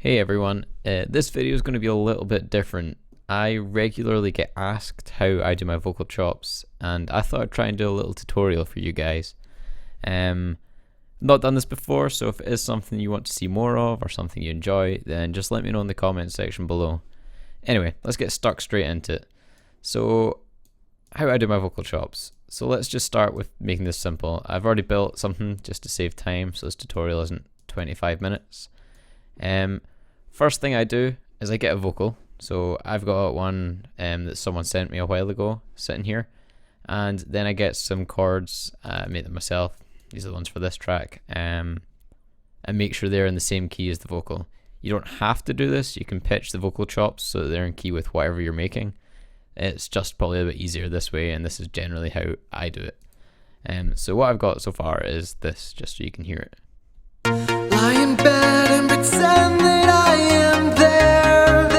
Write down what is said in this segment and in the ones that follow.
Hey everyone, this video is going to be a little bit different. I regularly get asked how I do my vocal chops, and I thought I'd try and do a little tutorial for you guys. Not done this before, so if it is something you want to see more of or something you enjoy, then just let me know in the comment section below. Anyway, let's get stuck straight into it. So, how I do my vocal chops. So let's just start with making this simple. I've already built something just to save time, so this tutorial isn't 25 minutes. First thing I do is I get a vocal. So I've got one that someone sent me a while ago sitting here, and then I get some chords. I made them myself. These are the ones for this track, and make sure they're in the same key as the vocal. You don't have to do this. You can pitch the vocal chops so that they're in key with whatever you're making. It's just probably a bit easier this way, and this is generally how I do it. So what I've got so far is this, just so you can hear it. Lie in bed and pretend that I am there,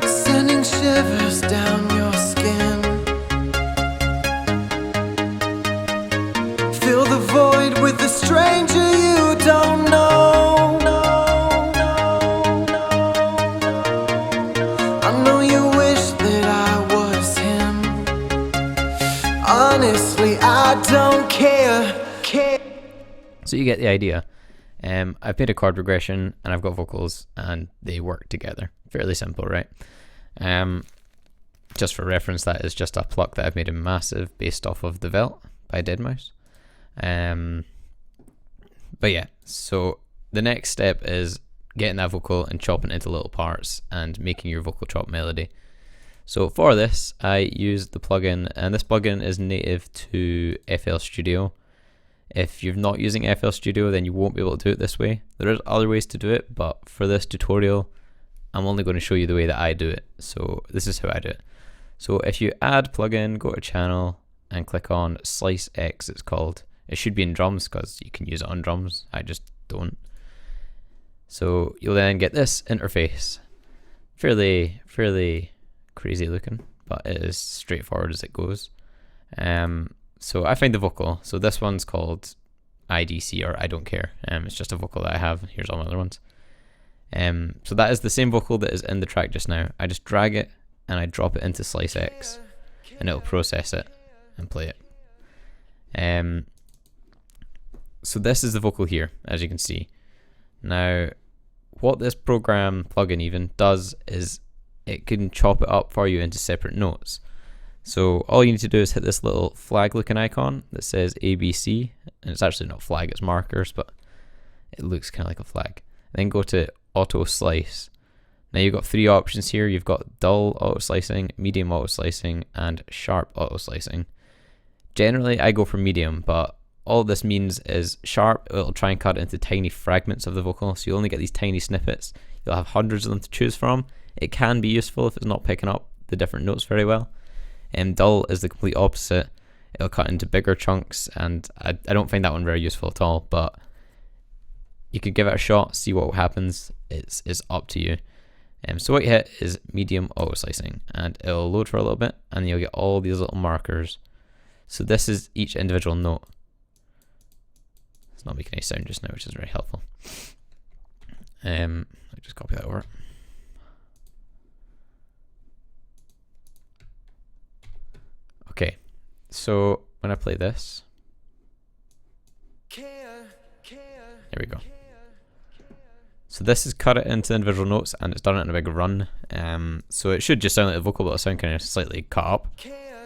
sending shivers down your skin. Fill the void with a stranger you don't know. I know you wish that I was him. Honestly, I don't care. So you get the idea. I've made a chord regression and I've got vocals and they work together. Fairly simple, right? Just for reference, that is just a pluck that I've made in Massive based off of The Velt by Deadmau5. But yeah, so the next step is getting that vocal and chopping it into little parts and making your vocal chop melody. So for this, I use the plugin, and this plugin is native to FL Studio. If you're not using FL Studio, then you won't be able to do it this way. There is other ways to do it, but for this tutorial, I'm only going to show you the way that I do it. So this is how I do it. So if you add plugin, go to channel and click on SliceX, it's called. It should be in drums because you can use it on drums. I just don't. So you'll then get this interface. Fairly crazy looking, but it is straightforward as it goes. So I find the vocal. So this one's called IDC, or I don't care. It's just a vocal that I have. Here's all my other ones. So that is the same vocal that is in the track just now. I just drag it and I drop it into SliceX, and it'll process it and play it. So this is the vocal here, as you can see. Now, what this program plugin even does is it can chop it up for you into separate notes. So all you need to do is hit this little flag looking icon that says ABC, and it's actually not flag, it's markers, but it looks kind of like a flag. Then go to auto slice. Now you've got three options here. You've got dull auto slicing, medium auto slicing, and sharp auto slicing. Generally I go for medium, but all this means is sharp, it'll try and cut it into tiny fragments of the vocal, so you only get these tiny snippets. You'll have hundreds of them to choose from. It can be useful if it's not picking up the different notes very well. Dull is the complete opposite. It'll cut into bigger chunks, and I don't find that one very useful at all, but you could give it a shot, see what happens. It's up to you. So what you hit is medium auto slicing, and it'll load for a little bit, and you'll get all these little markers. So this is each individual note. It's not making any sound just now, which is very helpful. I'll just copy that over. Okay, so when I play this, there we go. So this is cut it into individual notes, and it's done it in a big run. So it should just sound like the vocal, but it'll sound kind of slightly cut up.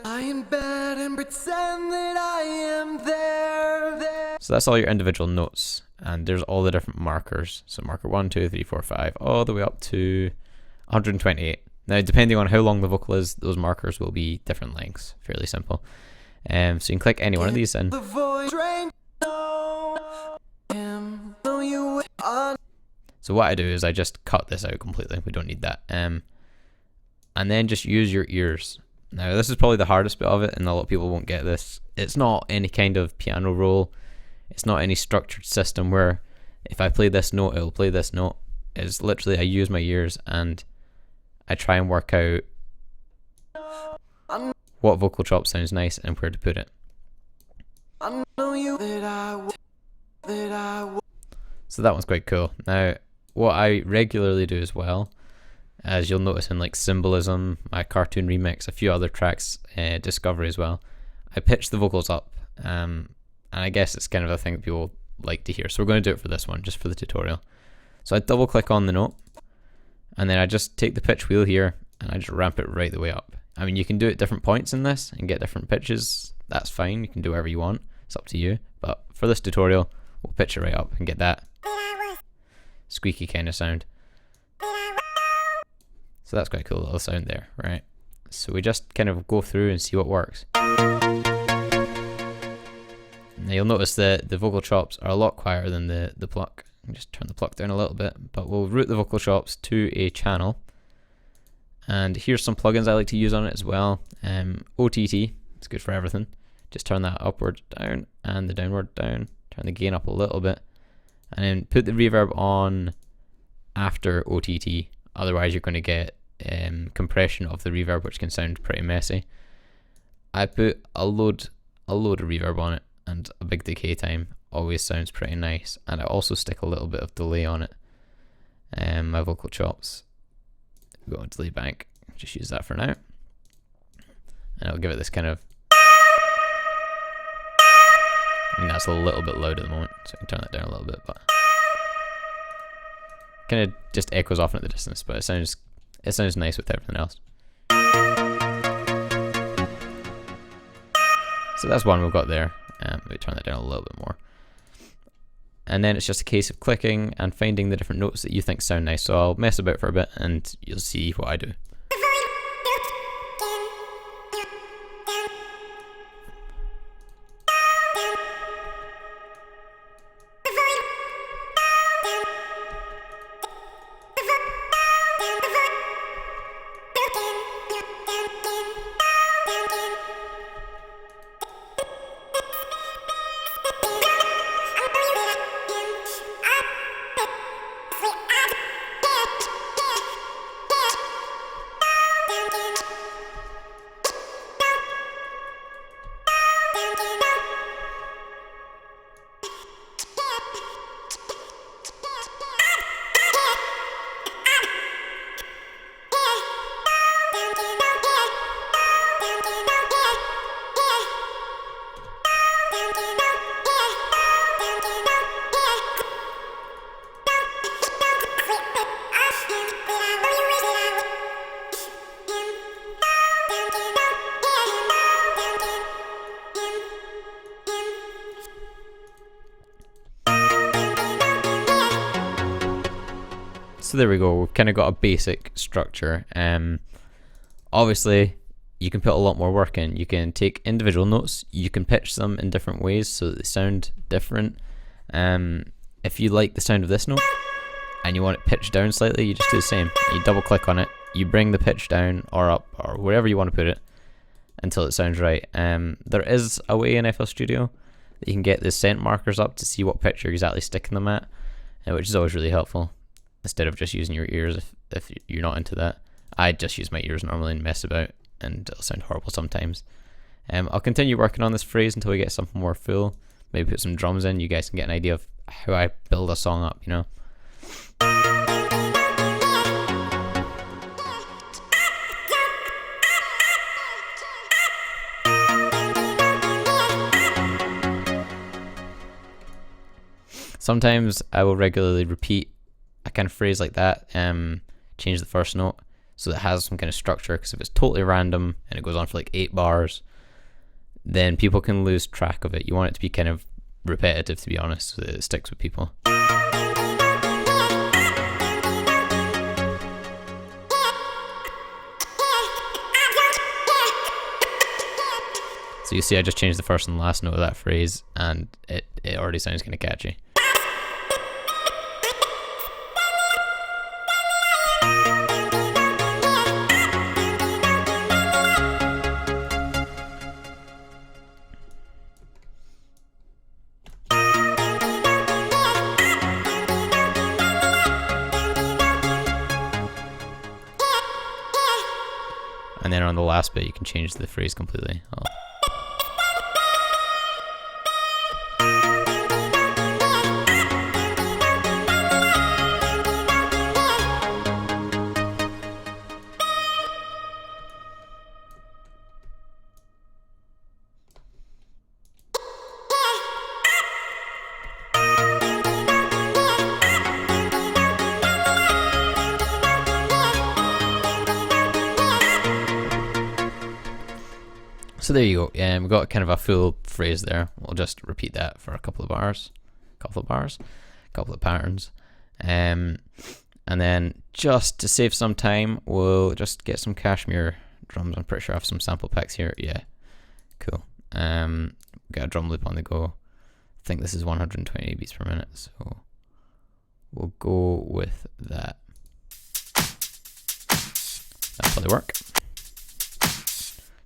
Lie in bed and pretend that I am there. So that's all your individual notes, and there's all the different markers. So marker 1, 2, 3, 4, 5, all the way up to 128. Now, depending on how long the vocal is, those markers will be different lengths. Fairly simple. So you can click any one of these in. So what I do is I just cut this out completely. We don't need that. And then just use your ears. Now, this is probably the hardest bit of it, and a lot of people won't get this. It's not any kind of piano roll. It's not any structured system where if I play this note, it'll play this note. It's literally I use my ears and I try and work out what vocal chop sounds nice and where to put it. So that one's quite cool. Now, what I regularly do as well, as you'll notice in like Symbolism, my cartoon remix, a few other tracks, Discovery as well, I pitch the vocals up, and I guess it's kind of a thing that people like to hear. So we're going to do it for this one, just for the tutorial. So I double click on the note, and then I just take the pitch wheel here, and I just ramp it right the way up. I mean, you can do it at different points in this and get different pitches. That's fine. You can do whatever you want. It's up to you. But for this tutorial, we'll pitch it right up and get that squeaky kind of sound. So that's quite a cool little sound there, right? So we just kind of go through and see what works. Now you'll notice that the vocal chops are a lot quieter than the pluck. Just turn the pluck down a little bit, but we'll route the vocal chops to a channel. And here's some plugins I like to use on it as well. OTT, it's good for everything. Just turn that upward down and the downward down. Turn the gain up a little bit. And then put the reverb on after OTT. Otherwise you're going to get compression of the reverb, which can sound pretty messy. I put a load of reverb on it, and a big decay time always sounds pretty nice. And I also stick a little bit of delay on it. My vocal chops go on delay bank, just use that for now. And I'll give it this kind of, I mean that's a little bit loud at the moment, so I can turn that down a little bit, but kind of just echoes off at the distance, but it sounds nice with everything else. So that's one we've got there. Maybe turn that down a little bit more. And then it's just a case of clicking and finding the different notes that you think sound nice. So I'll mess about for a bit and you'll see what I do. So there we go, we've kind of got a basic structure. Obviously you can put a lot more work in. You can take individual notes, you can pitch them in different ways so that they sound different. If you like the sound of this note and you want it pitched down slightly, you just do the same. You double click on it, you bring the pitch down or up or wherever you want to put it until it sounds right. There is a way in FL Studio that you can get the scent markers up to see what pitch you're exactly sticking them at, which is always really helpful, instead of just using your ears if you're not into that. I just use my ears normally and mess about, and it'll sound horrible sometimes. I'll continue working on this phrase until we get something more full. Maybe put some drums in, you guys can get an idea of how I build a song up, you know. Sometimes I will regularly repeat a kind of phrase like that, change the first note so that it has some kind of structure, because if it's totally random and it goes on for like 8 bars, then people can lose track of it. You want it to be kind of repetitive, to be honest, so that it sticks with people. So you see I just changed the first and last note of that phrase and it already sounds kind of catchy. And then on the last bit you can change the phrase completely. So there you go. We've got kind of a full phrase there. We'll just repeat that for a couple of bars, couple of patterns. And then just to save some time, we'll just get some cashmere drums. I'm pretty sure I have some sample packs here. Yeah, cool. Got a drum loop on the go. I think this is 120 beats per minute, so we'll go with that. That'll probably work.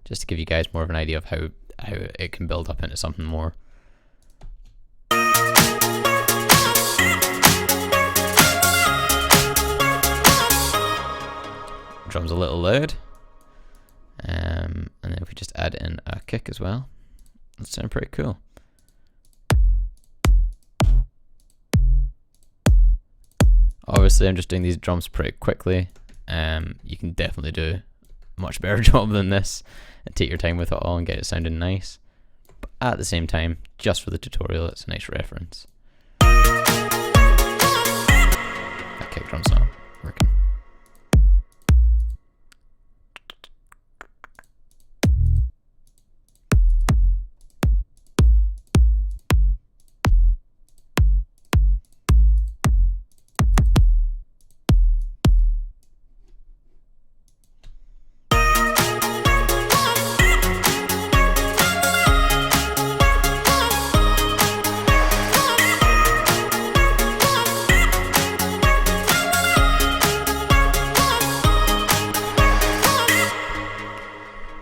Just to give you guys more of an idea of how it can build up into something more. Drum's a little loud. And then if we just add in a kick as well, that'll sound pretty cool. Obviously I'm just doing these drums pretty quickly. You can definitely do a much better job than this and take your time with it all and get it sounding nice. But at the same time, just for the tutorial, it's a nice reference. That kick drum's not working.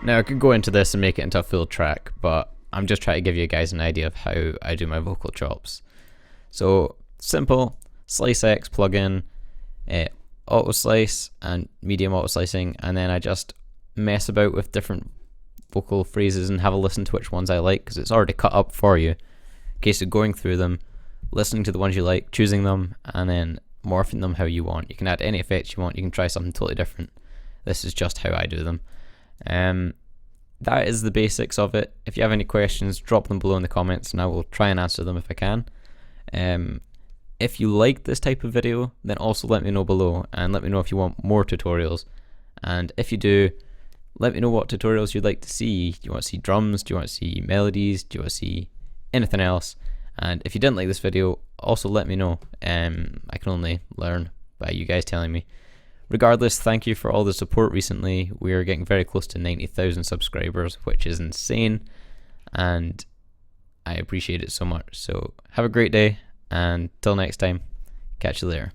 Now I could go into this and make it into a full track, but I'm just trying to give you guys an idea of how I do my vocal chops. So simple, SliceX plugin, auto slice and medium auto slicing, and then I just mess about with different vocal phrases and have a listen to which ones I like, because it's already cut up for you. In case of going through them, listening to the ones you like, choosing them, and then morphing them how you want. You can add any effects you want, you can try something totally different. This is just how I do them. That is the basics of it. If you have any questions, drop them below in the comments and I will try and answer them if I can. If you like this type of video, then also let me know below and let me know if you want more tutorials. And if you do, let me know what tutorials you'd like to see. Do you want to see drums? Do you want to see melodies? Do you want to see anything else? And if you didn't like this video, also let me know. I can only learn by you guys telling me. Regardless, thank you for all the support recently. We are getting very close to 90,000 subscribers, which is insane, and I appreciate it so much. So have a great day, and till next time, catch you later.